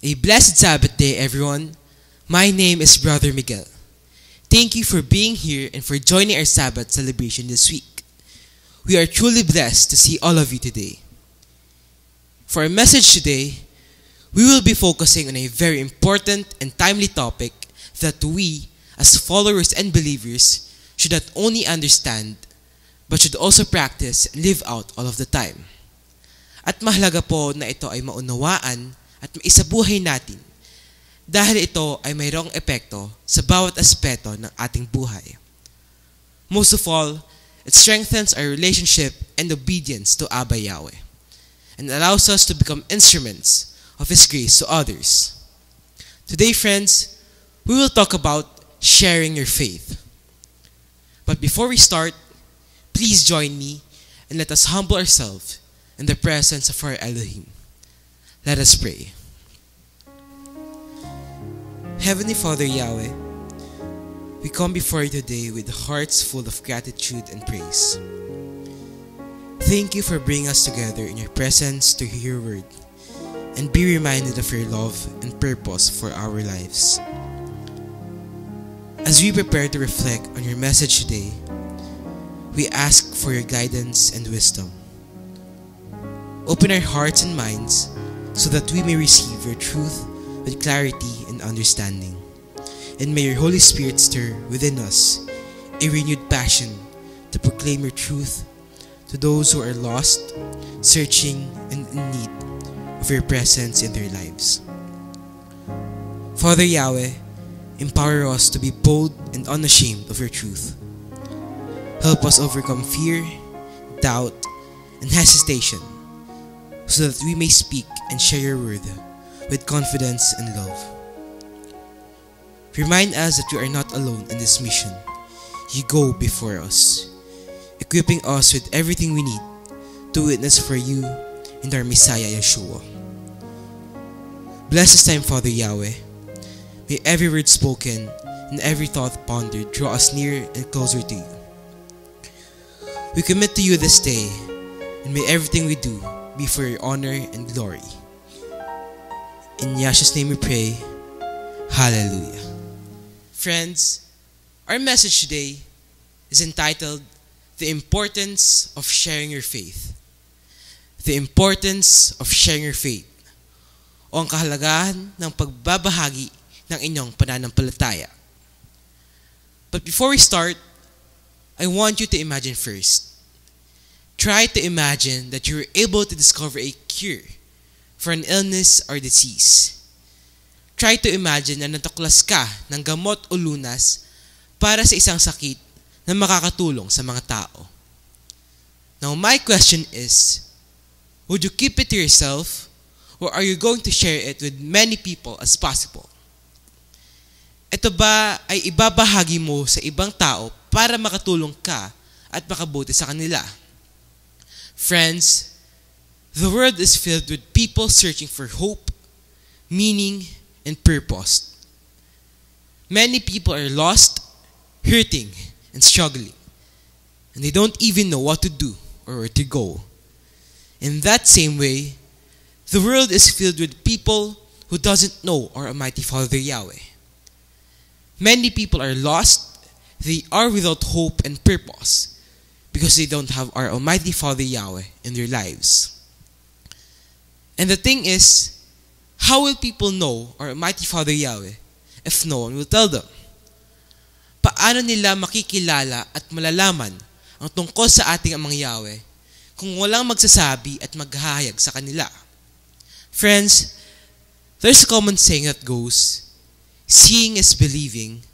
A blessed Sabbath day, everyone. My name is Brother Miguel. Thank you for being here and for joining our Sabbath celebration this week. We are truly blessed to see all of you today. For our message today, we will be focusing on a very important and timely topic that we, as followers and believers, should not only understand, but should also practice and live out all of the time. At mahalaga po na ito ay maunawaan at maisabuhay natin dahil ito ay mayroong epekto sa bawat aspeto ng ating buhay. Most of all, it strengthens our relationship and obedience to Abba Yahweh and allows us to become instruments of His grace to others. Today, friends, we will talk about sharing your faith. But before we start, please join me and let us humble ourselves in the presence of our Elohim. Let us pray. Heavenly Father Yahweh, we come before you today with hearts full of gratitude and praise. Thank you for bringing us together in your presence to hear your word and be reminded of your love and purpose for our lives. As we prepare to reflect on your message today, we ask for your guidance and wisdom. Open our hearts and minds so that we may receive your truth with clarity and understanding. And may your Holy Spirit stir within us a renewed passion to proclaim your truth to those who are lost, searching, and in need of your presence in their lives. Father Yahweh, empower us to be bold and unashamed of your truth. Help us overcome fear, doubt, and hesitation so that we may speak and share your word with confidence and love. Remind us that we are not alone in this mission. You go before us, equipping us with everything we need to witness for you and our Messiah Yeshua. Bless this time, Father Yahweh. May every word spoken and every thought pondered draw us near and closer to you. We commit to you this day, and may everything we do be for your honor and glory. In Yahshua's name we pray. Hallelujah. Friends, our message today is entitled The Importance of Sharing Your Faith. The importance of sharing your faith, o ang kahalagahan ng pagbabahagi ng inyong pananampalataya. But before we start, I want you to imagine first. Try to imagine that you were able to discover a cure for an illness or disease. Try to imagine na natuklas ka ng gamot o lunas para sa isang sakit na makakatulong sa mga tao. Now my question is, would you keep it to yourself or are you going to share it with many people as possible? Ito ba ay ibabahagi mo sa ibang tao para makatulong ka at makabuti sa kanila? Friends, the world is filled with people searching for hope, meaning, and purpose. Many people are lost, hurting, and struggling, and they don't even know what to do or where to go. In that same way, the world is filled with people who doesn't know our Almighty Father Yahweh. Many people are lost, they are without hope and purpose, because they don't have our Almighty Father Yahweh in their lives. And the thing is, how will people know our Almighty Father Yahweh if no one will tell them? Paano nila makikilala at malalaman ang tungkol sa ating Amang Yahweh kung walang magsasabi at maghahayag sa kanila? Friends, there's a common saying that goes, seeing is believing,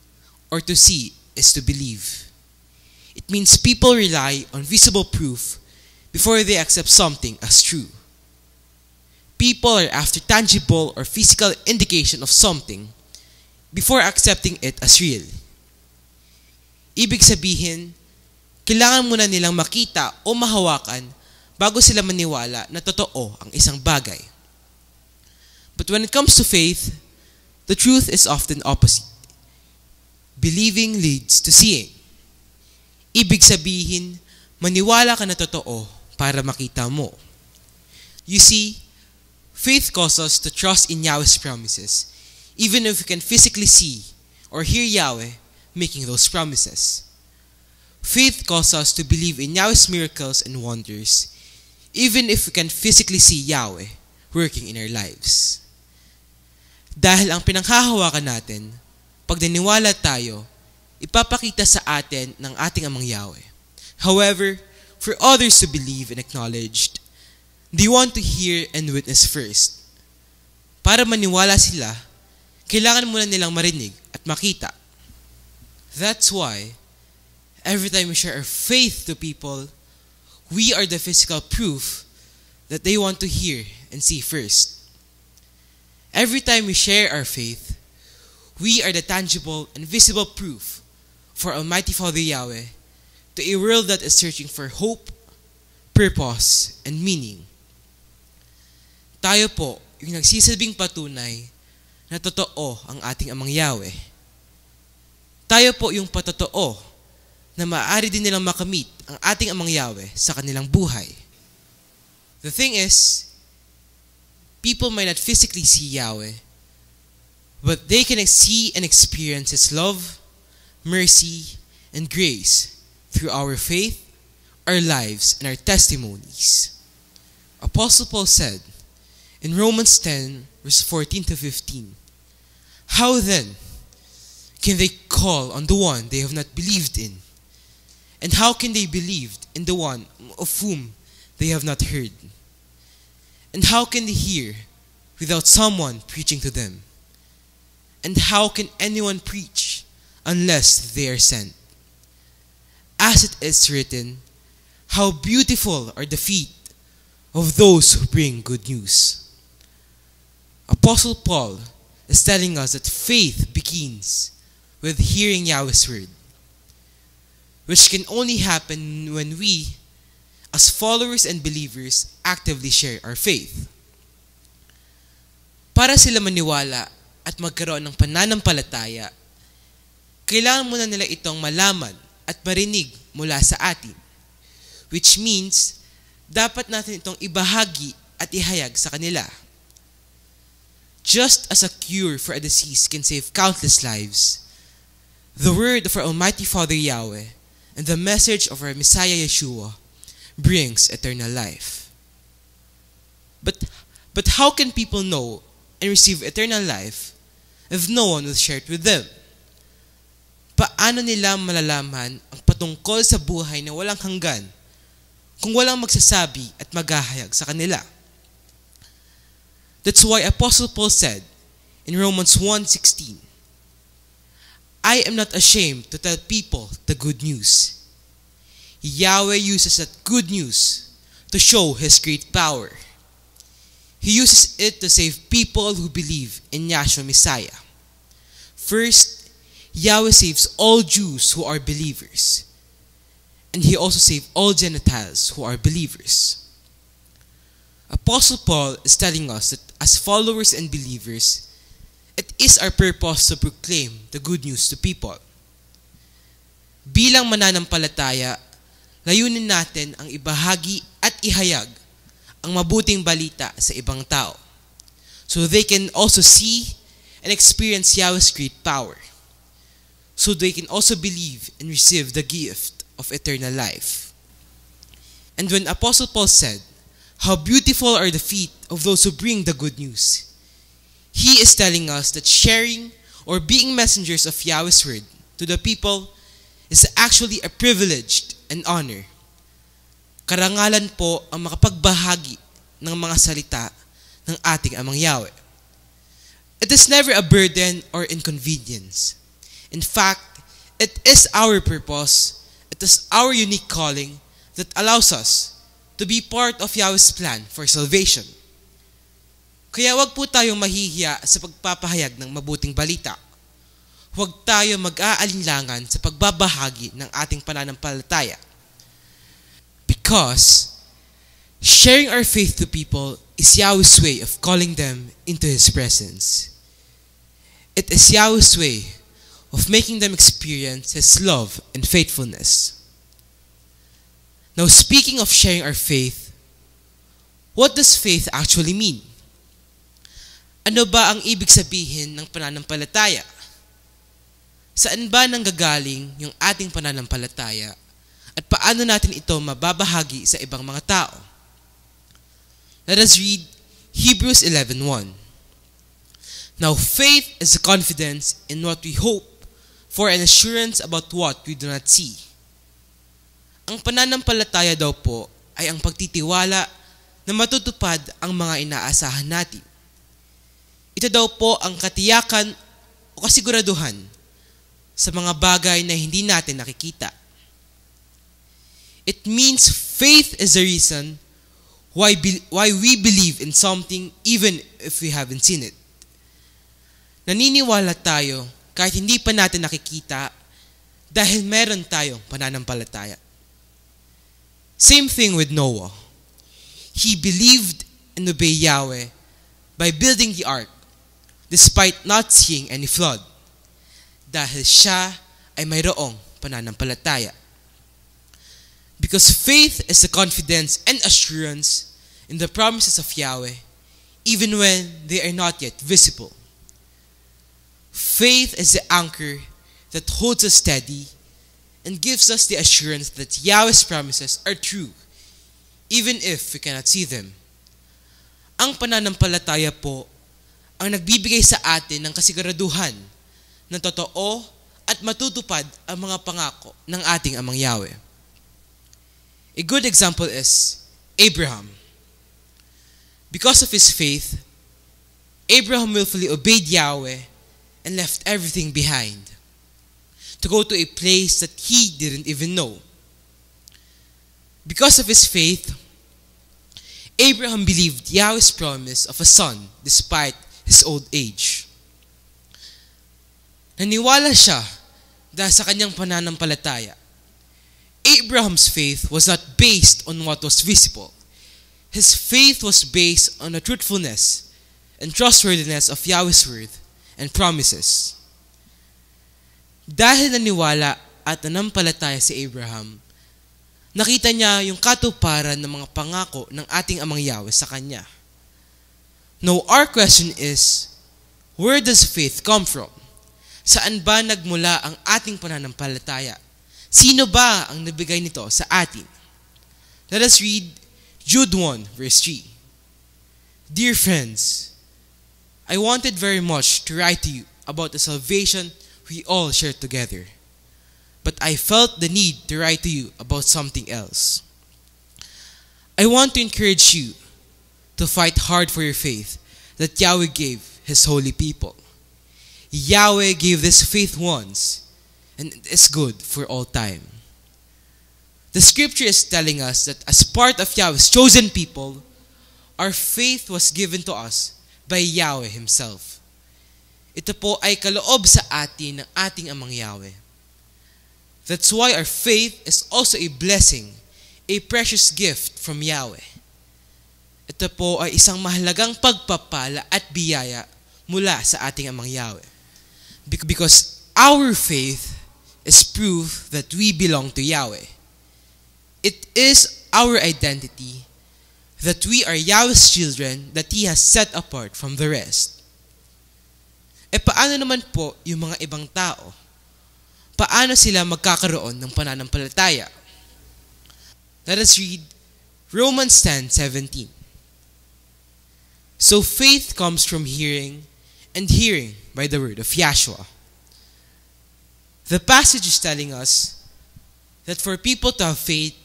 or to see is to believe. It means people rely on visible proof before they accept something as true. People are after tangible or physical indication of something before accepting it as real. Ibig sabihin, kailangan muna nilang makita o mahawakan bago sila maniwala na totoo ang isang bagay. But when it comes to faith, the truth is often opposite. Believing leads to seeing. Ibig sabihin, maniwala ka na totoo para makita mo. You see, Faith calls us to trust in Yahweh's promises, even if we can physically see or hear Yahweh making those promises. Faith calls us to believe in Yahweh's miracles and wonders, even if we can physically see Yahweh working in our lives. Dahil ang pinanghahawakan natin, pag naniwala tayo, ipapakita sa atin ng ating Amang Yahweh. However, for others to believe and acknowledge, they want to hear and witness first. Para maniwala sila, kailangan muna nilang marinig at makita. That's why, every time we share our faith to people, we are the physical proof that they want to hear and see first. Every time we share our faith, we are the tangible and visible proof for Almighty Father Yahweh to a world that is searching for hope, purpose, and meaning. Tayo po yung nagsisilbing patunay na totoo ang ating Amang Yahweh. Tayo po yung patotoo na maaari din nilang makamit ang ating Amang Yahweh sa kanilang buhay. The thing is, people might not physically see Yahweh, but they can see and experience His love, mercy, and grace through our faith, our lives, and our testimonies. Apostle Paul said in Romans 10, verse 14 to 15, "How then can they call on the one they have not believed in? And how can they believe in the one of whom they have not heard? And how can they hear without someone preaching to them? And how can anyone preach unless they are sent? As it is written, how beautiful are the feet of those who bring good news." Apostle Paul is telling us that faith begins with hearing Yahweh's word, which can only happen when we, as followers and believers, actively share our faith. Para sila maniwala at magkaroon ng pananampalataya, kailangan muna nila itong malaman at marinig mula sa atin, which means dapat natin itong ibahagi at ihayag sa kanila. Just as a cure for a disease can save countless lives, the word of our Almighty Father Yahweh and the message of our Messiah Yeshua brings eternal life. But how can people know and receive eternal life if no one will share it with them? Paano nila malalaman ang patungkol sa buhay na walang hanggan kung walang magsasabi at maghahayag sa kanila? That's why Apostle Paul said in Romans 1:16, "I am not ashamed to tell people the good news." Yahweh uses that good news to show His great power. He uses it to save people who believe in Yahshua Messiah. First, Yahweh saves all Jews who are believers, and He also saves all Gentiles who are believers. Apostle Paul is telling us that as followers and believers, it is our purpose to proclaim the good news to people. Bilang mananampalataya, layunin natin ang ibahagi at ihayag ang mabuting balita sa ibang tao, so they can also see and experience Yahweh's great power, so they can also believe and receive the gift of eternal life. And when Apostle Paul said, "How beautiful are the feet of those who bring the good news," he is telling us that sharing or being messengers of Yahweh's word to the people is actually a privilege and honor. Karangalan po ang makapagbahagi ng mga salita ng ating Amang Yahweh. It is never a burden or inconvenience. In fact, it is our purpose, it is our unique calling that allows us to be part of Yahweh's plan for salvation. Kaya wag po tayong mahihiya sa pagpapahayag ng mabuting balita. Huwag tayo mag-aalinlangan sa pagbabahagi ng ating pananampalataya. Because sharing our faith to people is Yahweh's way of calling them into His presence. It is Yahweh's way of making them experience His love and faithfulness. Now, speaking of sharing our faith, what does faith actually mean? Ano ba ang ibig sabihin ng pananampalataya? Saan ba nanggagaling yung ating pananampalataya at paano natin ito mababahagi sa ibang mga tao? Let us read Hebrews 11:1. Now faith is the confidence in what we hope for an assurance about what we do not see. Ang pananampalataya daw po ay ang pagtitiwala na matutupad ang mga inaasahan natin. Ito daw po ang katiyakan o kasiguraduhan sa mga bagay na hindi natin nakikita. It means faith is the reason why we believe in something even if we haven't seen it. Naniniwala tayo kahit hindi pa natin nakikita dahil meron tayong pananampalataya. Same thing with Noah. He believed and obeyed Yahweh by building the ark despite not seeing any flood dahil siya ay mayroong pananampalataya. Because faith is the confidence and assurance in the promises of Yahweh even when they are not yet visible. Faith is the anchor that holds us steady and gives us the assurance that Yahweh's promises are true even if we cannot see them. Ang pananampalataya po ang nagbibigay sa atin ng kasiguraduhan na totoo at matutupad ang mga pangako ng ating Amang Yahweh. A good example is Abraham. Because of his faith, Abraham willfully obeyed Yahweh and left everything behind to go to a place that he didn't even know. Because of his faith, Abraham believed Yahweh's promise of a son despite his old age. Naniwala siya dahil sa kanyang pananampalataya. Abraham's faith was not based on what was visible. His faith was based on the truthfulness and trustworthiness of Yahweh's word and promises. Dahil naniwala at nanampalataya si Abraham, nakita niya yung katuparan ng mga pangako ng ating Amang Yahweh sa kanya. Now, our question is, where does faith come from? Saan ba nagmula ang ating pananampalataya? Sino ba ang nabigay nito sa atin? Let us read Jude 1 verse 3. Dear friends, I wanted very much to write to you about the salvation we all share together, but I felt the need to write to you about something else. I want to encourage you to fight hard for your faith that Yahweh gave His holy people. Yahweh gave this faith once, and it is good for all time. The scripture is telling us that as part of Yahweh's chosen people, our faith was given to us by Yahweh Himself. Ito po ay kaloob sa atin ng ating Amang Yahweh. That's why our faith is also a blessing, a precious gift from Yahweh. Ito po ay isang mahalagang pagpapala at biyaya mula sa ating Amang Yahweh. Because our faith is proof that we belong to Yahweh. It is our identity that we are Yahweh's children that He has set apart from the rest. Paano naman po yung mga ibang tao? Paano sila magkakaroon ng pananampalataya? Let us read Romans 10:17. So faith comes from hearing, and hearing by the word of Yahshua. The passage is telling us that for people to have faith,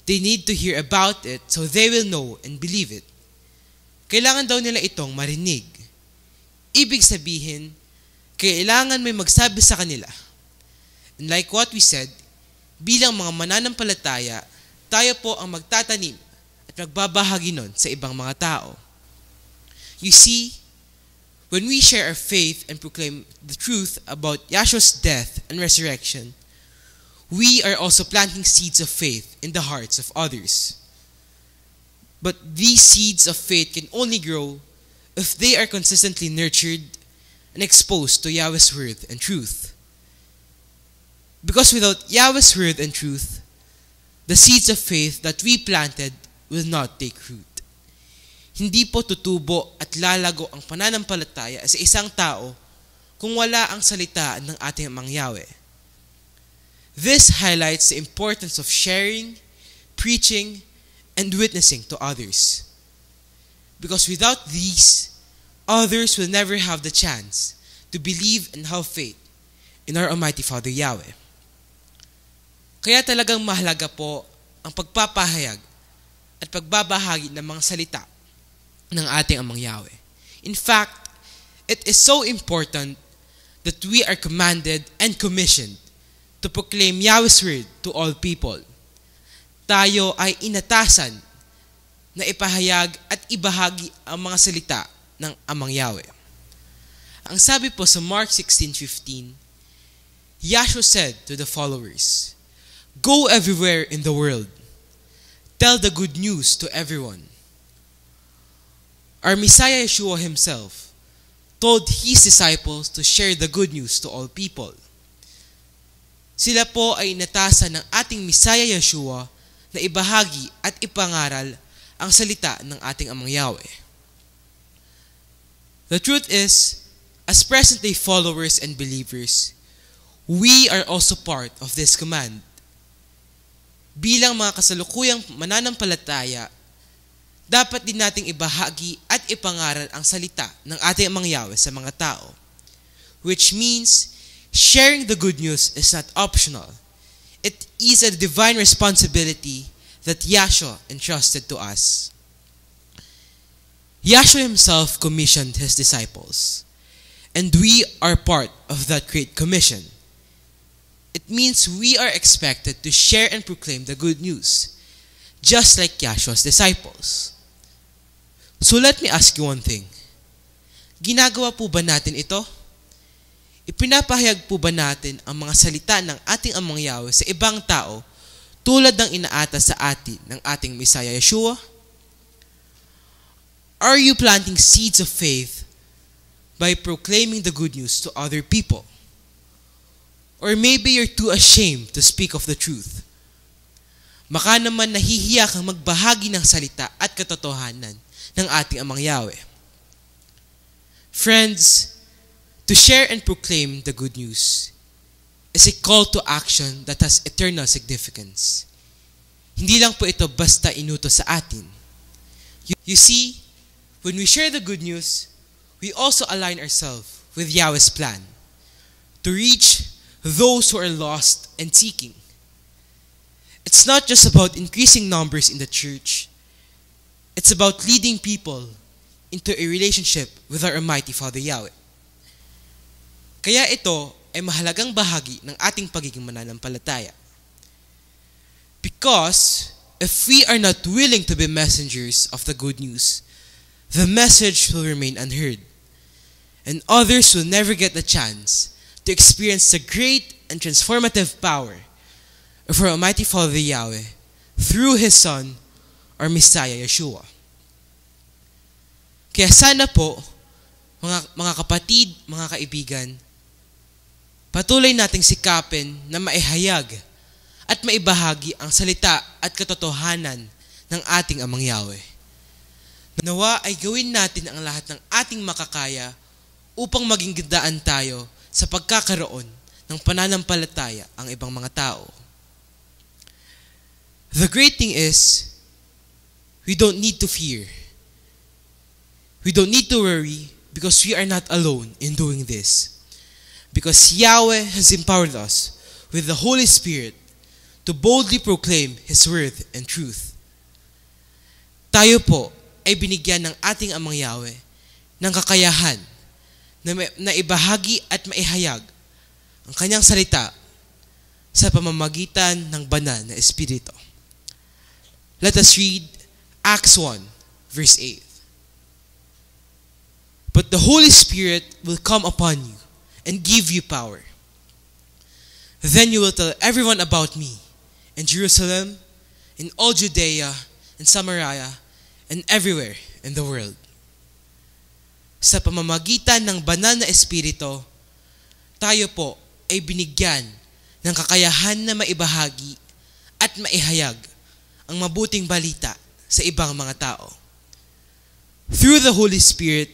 they need to hear about it so they will know and believe it. Kailangan daw nila itong marinig. Ibig sabihin, kailangan may magsabi sa kanila. And like what we said, bilang mga mananampalataya, tayo po ang magtatanim at magbabahagi nun sa ibang mga tao. You see, when we share our faith and proclaim the truth about Yahshua's death and resurrection, we are also planting seeds of faith in the hearts of others. But these seeds of faith can only grow if they are consistently nurtured and exposed to Yahweh's word and truth. Because without Yahweh's word and truth, the seeds of faith that we planted will not take root. Hindi po tutubo at lalago ang pananampalataya sa isang tao kung wala ang salita ng ating Amang Yahweh. This highlights the importance of sharing, preaching, and witnessing to others. Because without these, others will never have the chance to believe and have faith in our Almighty Father Yahweh. Kaya talagang mahalaga po ang pagpapahayag at pagbabahagi ng mga salita ng ating Amang Yahweh. In fact, it is so important that we are commanded and commissioned to proclaim Yahweh's word to all people. Tayo ay inatasan na ipahayag at ibahagi ang mga salita ng Amang Yahweh. Ang sabi po sa Mark 16:15, Yahshua said to the followers, "Go everywhere in the world. Tell the good news to everyone." Our Messiah Yeshua himself told his disciples to share the good news to all people. Sila po ay inatasan ng ating Messiah Yeshua na ibahagi at ipangaral ang salita ng ating Amang Yahweh. The truth is, as present-day followers and believers, we are also part of this command. Bilang mga kasalukuyang mananampalataya, dapat din nating ibahagi at ipangaral ang salita ng ating Amang Yahweh sa mga tao. Which means, sharing the good news is not optional. It is a divine responsibility that Yahshua entrusted to us. Yahshua himself commissioned his disciples, and we are part of that great commission. It means we are expected to share and proclaim the good news, just like Yahshua's disciples. So let me ask you one thing. Ginagawa po ba natin ito? Ipinapahayag po ba natin ang mga salita ng ating Amang Yahweh sa ibang tao tulad ng inaata sa atin ng ating Messiah Yeshua? Are you planting seeds of faith by proclaiming the good news to other people? Or maybe you're too ashamed to speak of the truth. Baka naman nahihiya kang magbahagi ng salita at katotohanan ng ating Amang Yahweh. Friends, to share and proclaim the good news is a call to action that has eternal significance. Hindi lang po ito basta inutos sa atin. You see, when we share the good news, we also align ourselves with Yahweh's plan to reach those who are lost and seeking. It's not just about increasing numbers in the church. It's about leading people into a relationship with our Almighty Father Yahweh. Kaya ito ay mahalagang bahagi ng ating pagiging mananampalataya. Because if we are not willing to be messengers of the good news, the message will remain unheard, and others will never get the chance to experience the great and transformative power of our Almighty Father Yahweh through His Son, our Messiah Yeshua. Kaya sana po, mga kapatid, mga kaibigan, patuloy nating sikapin na maihayag at maibahagi ang salita at katotohanan ng ating Amang Yahweh. Nawa ay gawin natin ang lahat ng ating makakaya upang maging gandaan tayo sa pagkakaroon ng pananampalataya ang ibang mga tao. The great thing is, we don't need to fear. We don't need to worry because we are not alone in doing this. Because Yahweh has empowered us with the Holy Spirit to boldly proclaim His word and truth. Tayo po ay binigyan ng ating Amang Yahweh ng kakayahan na ibahagi at maihayag ang kanyang salita sa pamamagitan ng banal na Espiritu. Let us read Acts 1, verse 8. But the Holy Spirit will come upon you and give you power. Then you will tell everyone about me in Jerusalem, in all Judea, and Samaria, and everywhere in the world. Sa pamamagitan ng banal na Espiritu, tayo po ay binigyan ng kakayahan na maibahagi at maihayag ang mabuting balita sa ibang mga tao. Through the Holy Spirit,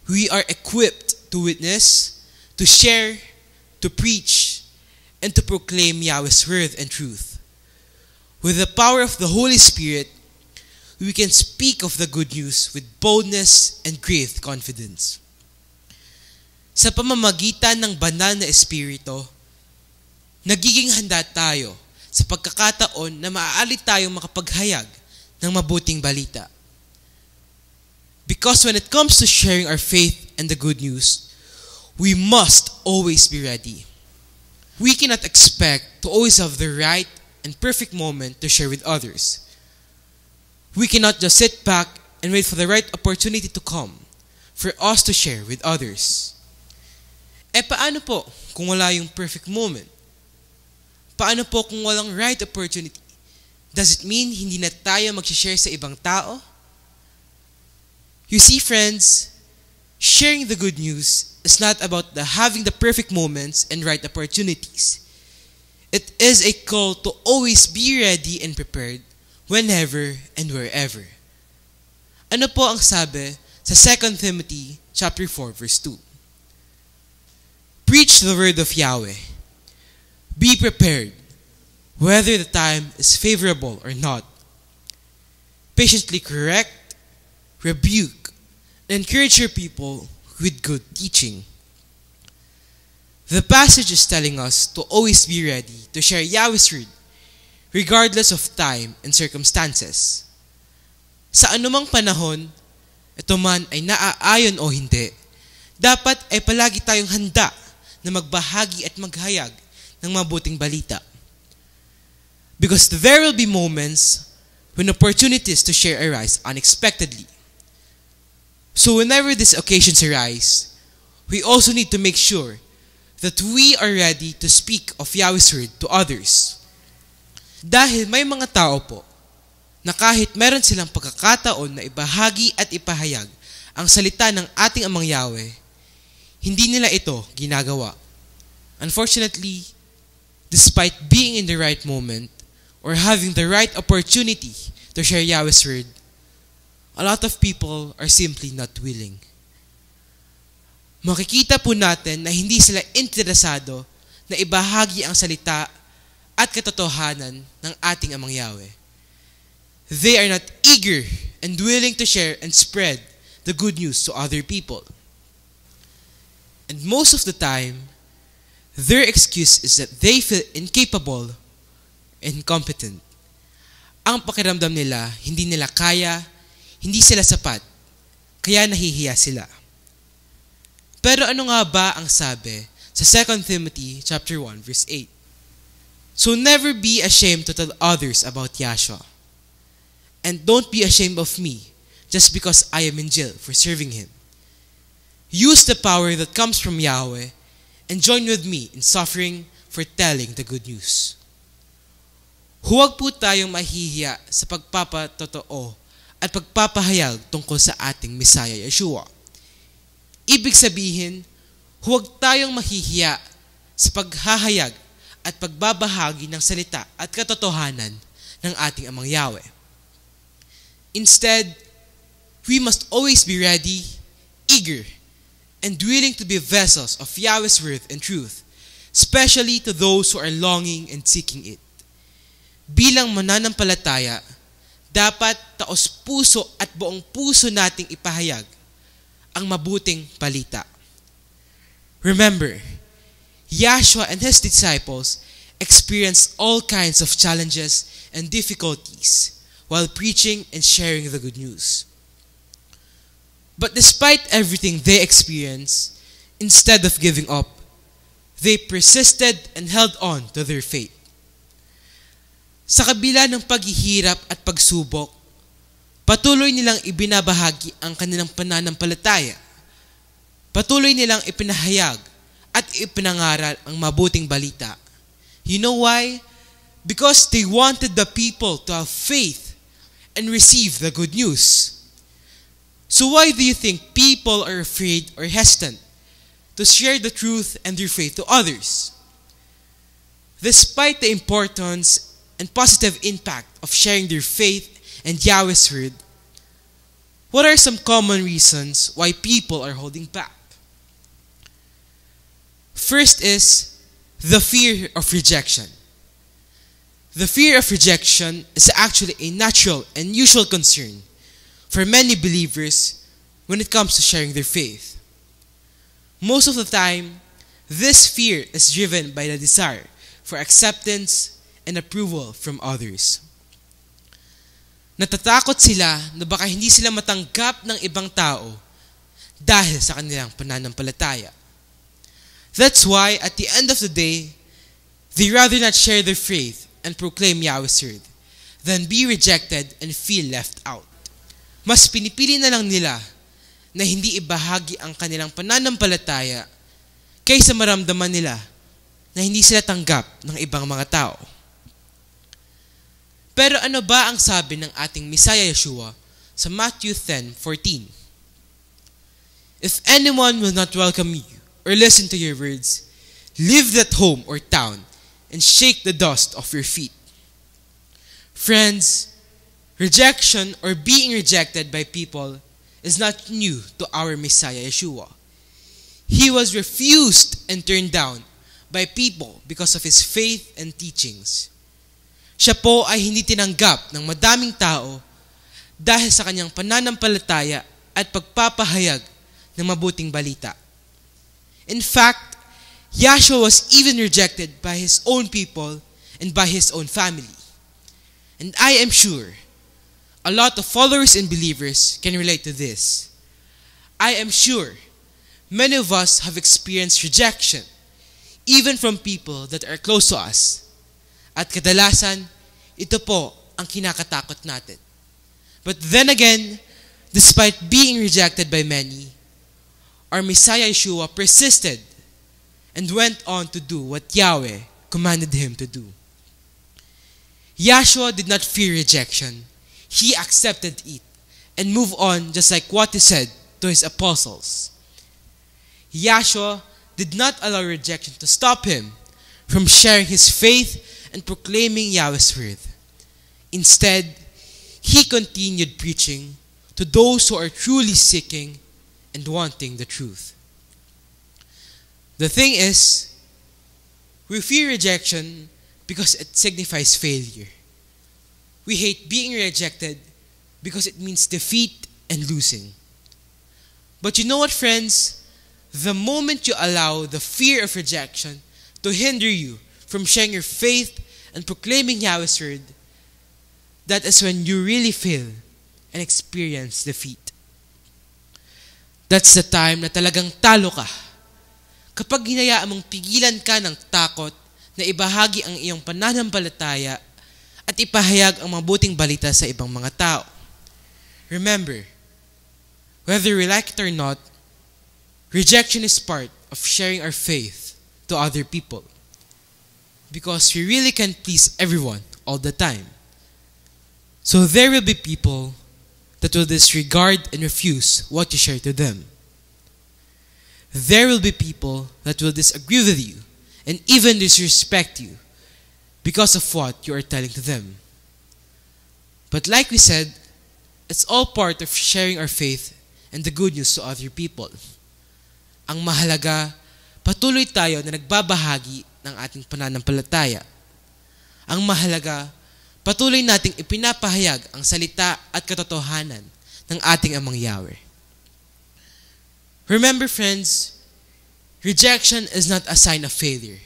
we are equipped to witness, to share, to preach, and to proclaim Yahweh's word and truth. With the power of the Holy Spirit, we can speak of the good news with boldness and great confidence. Sa pamamagitan ng banal na Espiritu, nagiging handa tayo sa pagkakataon na maaari tayong makapaghayag ng mabuting balita. Because when it comes to sharing our faith and the good news, we must always be ready. We cannot expect to always have the right and perfect moment to share with others. We cannot just sit back and wait for the right opportunity to come for us to share with others. Paano po kung wala yung perfect moment? Paano po kung walang right opportunity? Does it mean hindi na tayo mag-share sa ibang tao? You see, friends, sharing the good news is not about having the perfect moments and right opportunities. It is a call to always be ready and prepared whenever and wherever. Ano po ang sabi sa 2 Timothy chapter 4 verse 2? Preach the word of Yahweh. Be prepared, whether the time is favorable or not. Patiently correct, rebuke, and encourage your people with good teaching. The passage is telling us to always be ready to share Yahweh's word, regardless of time and circumstances. Sa anumang panahon, ito man ay naaayon o hindi, dapat ay palagi tayong handa na magbahagi at maghayag ng mabuting balita. Because there will be moments when opportunities to share arise unexpectedly. So whenever these occasions arise, we also need to make sure that we are ready to speak of Yahweh's word to others. Dahil may mga tao po na kahit meron silang pagkakataon na ibahagi at ipahayag ang salita ng ating Amang Yahweh, hindi nila ito ginagawa. Unfortunately, despite being in the right moment or having the right opportunity to share Yahweh's word, a lot of people are simply not willing. Makikita po natin na hindi sila interesado na ibahagi ang salita at katotohanan ng ating Amang Yahweh. They are not eager and willing to share and spread the good news to other people. And most of the time, their excuse is that they feel incapable and incompetent. Ang pakiramdam nila, hindi nila kaya, hindi sila sapat, kaya nahihiya sila. Pero ano nga ba ang sabi sa 2 Timothy chapter 1 verse 8? So never be ashamed to tell others about Yahshua. And don't be ashamed of me just because I am in jail for serving Him. Use the power that comes from Yahweh and join with me in suffering for telling the good news. Huwag po tayong mahihiya sa pagpapatotoo at pagpapahayag tungkol sa ating Messiah Yeshua. Ibig sabihin, huwag tayong mahihiya sa paghahayag at pagbabahagi ng salita at katotohanan ng ating Amang Yahweh. Instead, we must always be ready, eager, and willing to be vessels of Yahweh's word and truth, especially to those who are longing and seeking it. Bilang mananampalataya, dapat taos-puso at buong puso nating ipahayag ang mabuting balita. Remember, Yahshua and His disciples experienced all kinds of challenges and difficulties while preaching and sharing the good news. But despite everything they experienced, instead of giving up, they persisted and held on to their faith. Sa kabila ng paghihirap at pagsubok, patuloy nilang ibinabahagi ang kanilang pananampalataya. Patuloy nilang ipinahayag at ipinangaral ang mabuting balita. You know why? Because they wanted the people to have faith and receive the good news. So why do you think people are afraid or hesitant to share the truth and their faith to others? Despite the importance and positive impact of sharing their faith and Yahweh's word, What are some common reasons why people are holding back? First is the fear of rejection. The fear of rejection is actually a natural and usual concern for many believers when it comes to sharing their faith. Most of the time, this fear is driven by the desire for acceptance and approval from others. Natatakot sila na baka hindi sila matanggap ng ibang tao dahil sa kanilang pananampalataya. That's why at the end of the day, they rather not share their faith and proclaim Yahweh's word than be rejected and feel left out. Mas pinipili na lang nila na hindi ibahagi ang kanilang pananampalataya kaysa maramdaman nila na hindi sila tanggap ng ibang mga tao. Pero ano ba ang sabi ng ating Messiah Yeshua sa Matthew 10:14? If anyone will not welcome you or listen to your words, leave that home or town and shake the dust off your feet. Friends, rejection or being rejected by people is not new to our Messiah Yeshua. He was refused and turned down by people because of his faith and teachings. Siya po ay hindi tinanggap ng madaming tao dahil sa kanyang pananampalataya at pagpapahayag ng mabuting balita. In fact, Yahshua was even rejected by his own people and by his own family. And I am sure a lot of followers and believers can relate to this. I am sure many of us have experienced rejection, even from people that are close to us. At kadalasan, ito po ang kinakatakot natin. But then again, despite being rejected by many, our Messiah Yeshua persisted and went on to do what Yahweh commanded him to do. Yahshua did not fear rejection. He accepted it and moved on just like what he said to his apostles. Yahshua did not allow rejection to stop him from sharing his faith and proclaiming Yahweh's word. Instead, he continued preaching to those who are truly seeking and wanting the truth. The thing is, we fear rejection because it signifies failure. We hate being rejected because it means defeat and losing. But you know what, friends? The moment you allow the fear of rejection to hinder you from sharing your faith and proclaiming Yahweh's word, that is when you really fail and experience defeat. That's the time na talagang talo ka. Kapag hinayaan mong pigilan ka ng takot na ibahagi ang iyong pananampalataya at ipahayag ang mabuting balita sa ibang mga tao. Remember, whether we like it or not, rejection is part of sharing our faith to other people. Because we really can't please everyone all the time. So there will be people that will disregard and refuse what you share to them. There will be people that will disagree with you and even disrespect you because of what you are telling to them. But like we said, it's all part of sharing our faith and the good news to other people. Ang mahalaga, patuloy tayo na nagbabahagi ng ating pananampalataya. Ang mahalaga, patuloy nating ipinapahayag ang salita at katotohanan ng ating Amang Yahweh. Remember, friends, rejection is not a sign of failure.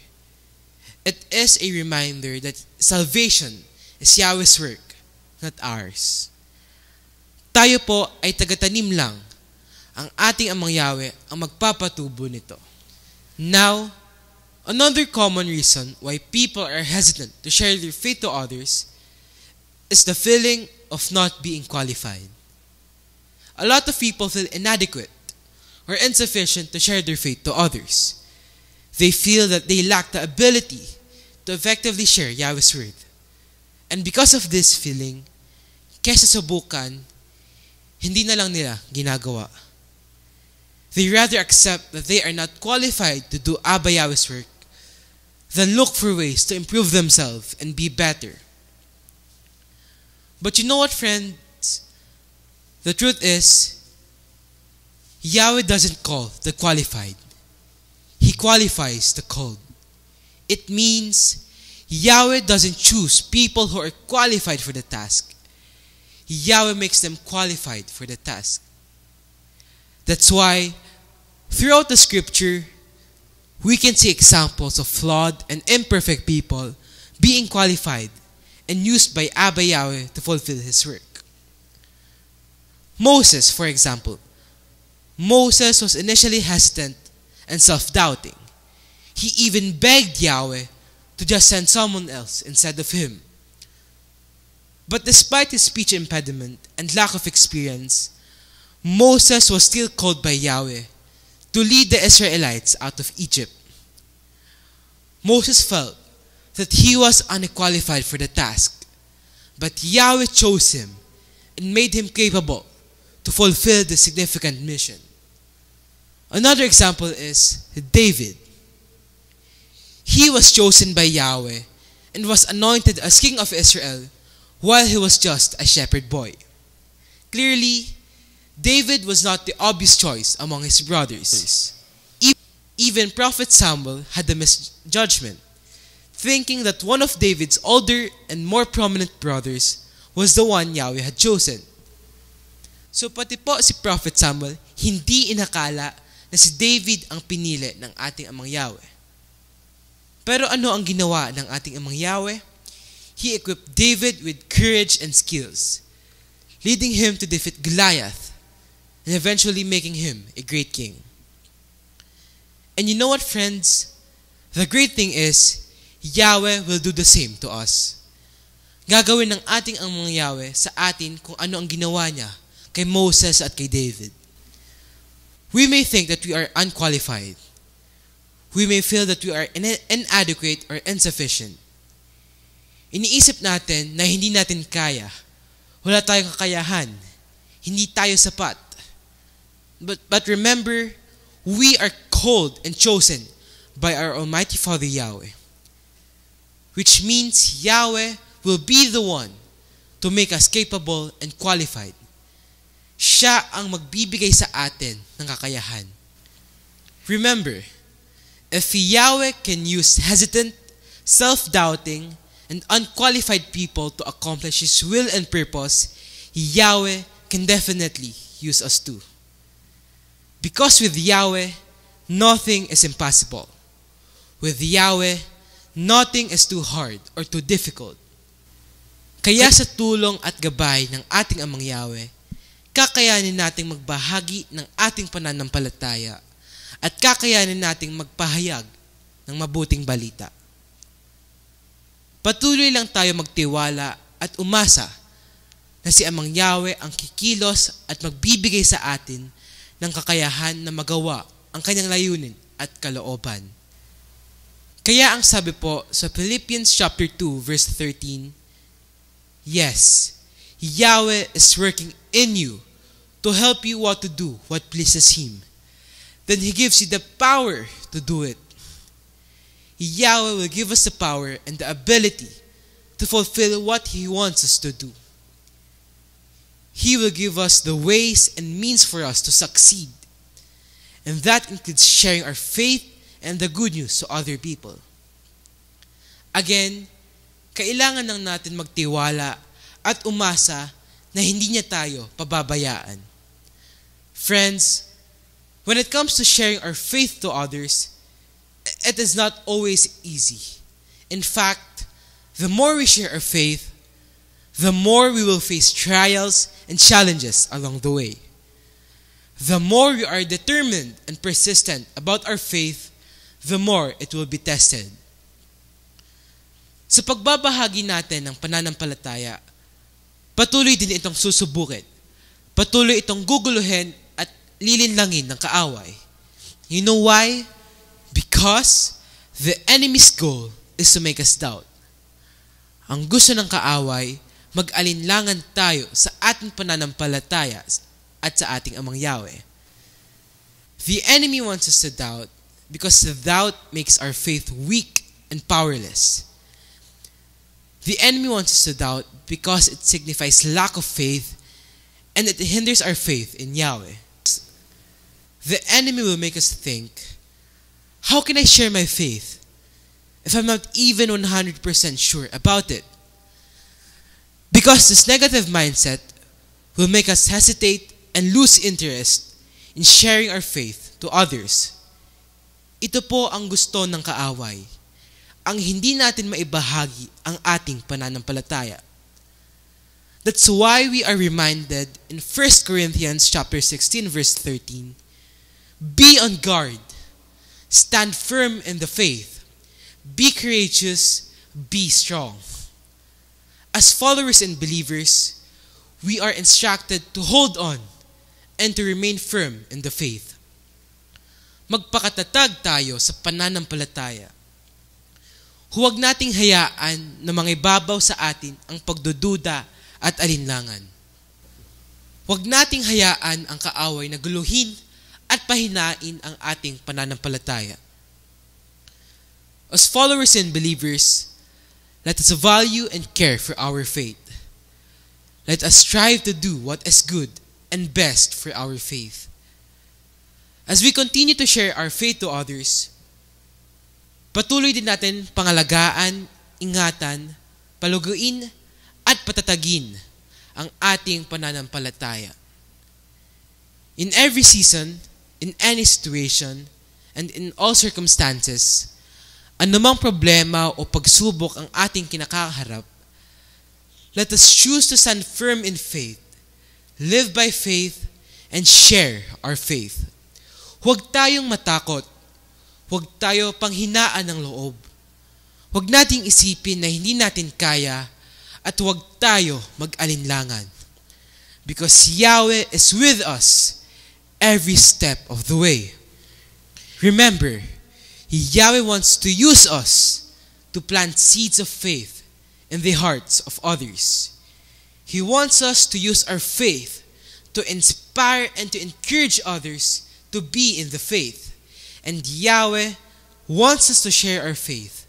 It is a reminder that salvation is Yahweh's work, not ours. Tayo po ay tagatanim lang. Ang ating Amang Yahweh ang magpapatubo nito. Now, another common reason why people are hesitant to share their faith to others is the feeling of not being qualified. A lot of people feel inadequate or insufficient to share their faith to others. They feel that they lack the ability to effectively share Yahweh's word. And because of this feeling, kesa subukan, hindi na lang nila ginagawa. They rather accept that they are not qualified to do Abba Yahweh's work than look for ways to improve themselves and be better. But you know what, friends? The truth is, Yahweh doesn't call the qualified. He qualifies the called. It means Yahweh doesn't choose people who are qualified for the task. Yahweh makes them qualified for the task. That's why, throughout the scripture, we can see examples of flawed and imperfect people being qualified and used by Abba Yahweh to fulfill His work. Moses, for example. Moses was initially hesitant and self-doubting. He even begged Yahweh to just send someone else instead of him. But despite his speech impediment and lack of experience, Moses was still called by Yahweh to lead the Israelites out of Egypt. Moses felt that he was unqualified for the task, but Yahweh chose him and made him capable to fulfill the significant mission. Another example is David. He was chosen by Yahweh and was anointed as king of Israel while he was just a shepherd boy. Clearly, David was not the obvious choice among his brothers. Even Prophet Samuel had a misjudgment, thinking that one of David's older and more prominent brothers was the one Yahweh had chosen. So pati po si Prophet Samuel, hindi inakala na si David ang pinili ng ating Amang Yahweh. Pero ano ang ginawa ng ating Amang Yahweh? He equipped David with courage and skills, leading him to defeat Goliath and eventually making him a great king. And you know what, friends? The great thing is, Yahweh will do the same to us. Gagawin ng ating Amang Yahweh sa atin kung ano ang ginawa niya kay Moses at kay David. We may think that we are unqualified. We may feel that we are inadequate or insufficient. Iniisip natin na hindi natin kaya. Wala tayong kakayahan. Hindi tayo sapat. But remember, we are called and chosen by our Almighty Father Yahweh. Which means Yahweh will be the one to make us capable and qualified. Siya ang magbibigay sa atin ng kakayahan. Remember, if Yahweh can use hesitant, self-doubting, and unqualified people to accomplish His will and purpose, Yahweh can definitely use us too. Because with Yahweh, nothing is impossible. With Yahweh, nothing is too hard or too difficult. Kaya sa tulong at gabay ng ating Amang Yahweh, kakayanin nating magbahagi ng ating pananampalataya at kakayanin nating magpahayag ng mabuting balita. Patuloy lang tayo magtiwala at umasa na si Amang Yahweh ang kikilos at magbibigay sa atin ng kakayahan na magawa ang kanyang layunin at kalooban. Kaya ang sabi po sa Philippians chapter 2 verse 13, yes, Yahweh is working in you to help you what to do, what pleases Him. Then He gives you the power to do it. Yahweh will give us the power and the ability to fulfill what He wants us to do. He will give us the ways and means for us to succeed. And that includes sharing our faith and the good news to other people. Again, kailangan lang natin magtiwala at umasa na hindi niya tayo pababayaan. Friends, when it comes to sharing our faith to others, it is not always easy. In fact, the more we share our faith, the more we will face trials and challenges along the way. The more we are determined and persistent about our faith, the more it will be tested. Sa pagbabahagi natin ng pananampalataya, patuloy din itong susubukin. Patuloy itong guguluhin at lilinlangin ng kaaway. You know why? Because the enemy's goal is to make us doubt. Ang gusto ng kaaway, mag-alinlangan tayo sa ating pananampalataya at sa ating Amang Yahweh. The enemy wants us to doubt because the doubt makes our faith weak and powerless. The enemy wants us to doubt because it signifies lack of faith, and it hinders our faith in Yahweh. The enemy will make us think, how can I share my faith if I'm not even 100% sure about it? Because this negative mindset will make us hesitate and lose interest in sharing our faith to others. Ito po ang gusto ng kaaway, ang hindi natin maibahagi ang ating pananampalataya. That's why we are reminded in 1 Corinthians chapter 16 verse 13, be on guard, stand firm in the faith, be courageous, be strong. As followers and believers, we are instructed to hold on and to remain firm in the faith. Magpakatatag tayo sa pananampalataya. Huwag nating hayaan na mangibabaw sa atin ang pagdududa at alinlangan. Huwag nating hayaan ang kaaway na guluhin at pahinain ang ating pananampalataya. As followers and believers, let us value and care for our faith. Let us strive to do what is good and best for our faith. As we continue to share our faith to others, patuloy din natin pangalagaan, ingatan, paluguin, at patatagin ang ating pananampalataya. In every season, in any situation, and in all circumstances, anumang problema o pagsubok ang ating kinakaharap, let us choose to stand firm in faith, live by faith, and share our faith. Huwag tayong matakot. Huwag tayo panghinaan ng loob. Huwag nating isipin na hindi natin kaya at huwag tayo mag-alinlangan. Because Yahweh is with us every step of the way. Remember, Yahweh wants to use us to plant seeds of faith in the hearts of others. He wants us to use our faith to inspire and to encourage others to be in the faith. And Yahweh wants us to share our faith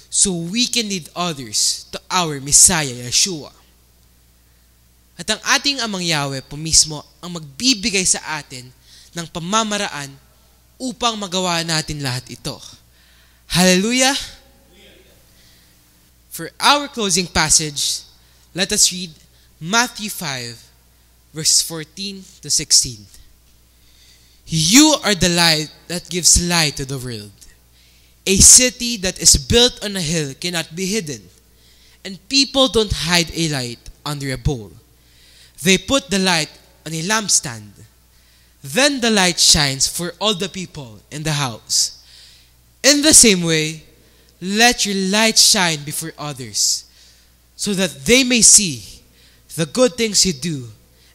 so we can lead others to our Messiah, Yeshua. At ang ating Amang Yahweh po mismo ang magbibigay sa atin ng pamamaraan upang magawa natin lahat ito. Hallelujah! For our closing passage, let us read Matthew 5, verse 14 to 16. You are the light that gives light to the world. A city that is built on a hill cannot be hidden, and people don't hide a light under a bowl. They put the light on a lampstand. Then the light shines for all the people in the house. In the same way, let your light shine before others, so that they may see the good things you do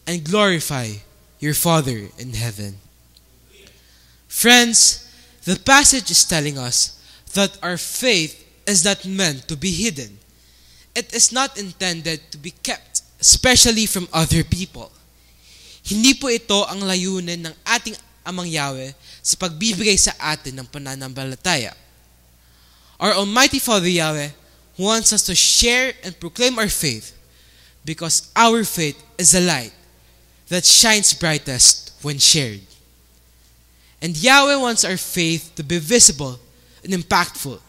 and glorify your Father in heaven. Friends, the passage is telling us that our faith is not meant to be hidden. It is not intended to be kept, especially from other people. Hindi po ito ang layunin ng ating Amang Yahweh sa pagbibigay sa atin ng pananampalataya. Our Almighty Father Yahweh wants us to share and proclaim our faith because our faith is a light that shines brightest when shared. And Yahweh wants our faith to be visible and impactful,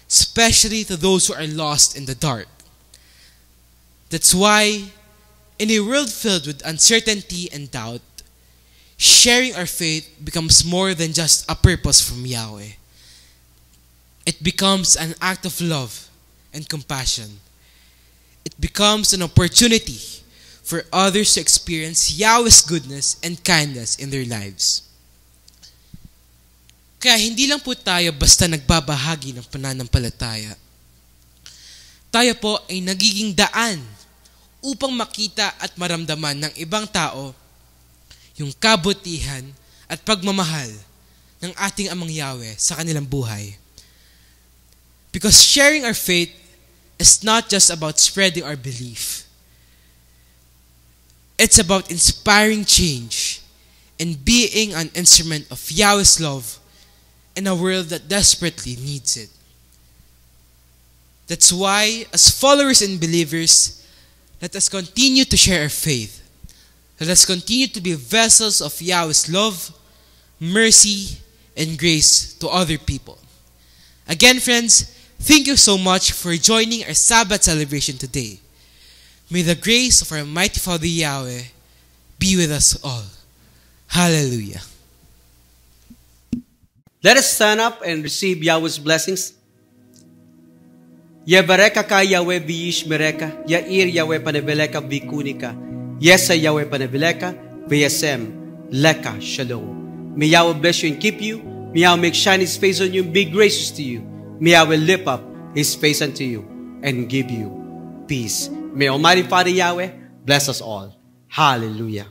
especially to those who are lost in the dark. That's why, in a world filled with uncertainty and doubt, sharing our faith becomes more than just a purpose from Yahweh. It becomes an act of love and compassion. It becomes an opportunity for others to experience Yahweh's goodness and kindness in their lives. Kaya hindi lang po tayo basta nagbabahagi ng pananampalataya. Tayo po ay nagiging daan upang makita at maramdaman ng ibang tao yung kabutihan at pagmamahal ng ating Amang Yahweh sa kanilang buhay. Because sharing our faith is not just about spreading our belief. It's about inspiring change and being an instrument of Yahweh's love in a world that desperately needs it. That's why, as followers and believers, let us continue to share our faith, Let us continue to be vessels of Yahweh's love, mercy, and grace to other people. Again, friends, thank you so much for joining our Sabbath celebration today. May the grace of our mighty Father Yahweh be with us all. Hallelujah. Let us stand up and receive Yahweh's blessings. Yevareka ka Yahweh biyish mereka, Yair Yahweh paneveleka bikunika, Yesa Yahweh paneveleka, Vayasem, Leka Shalom. May Yahweh bless you and keep you. May Yahweh make shine His face on you and be gracious to you. May Yahweh lift up His face unto you and give you peace. May Almighty Father Yahweh bless us all. Hallelujah.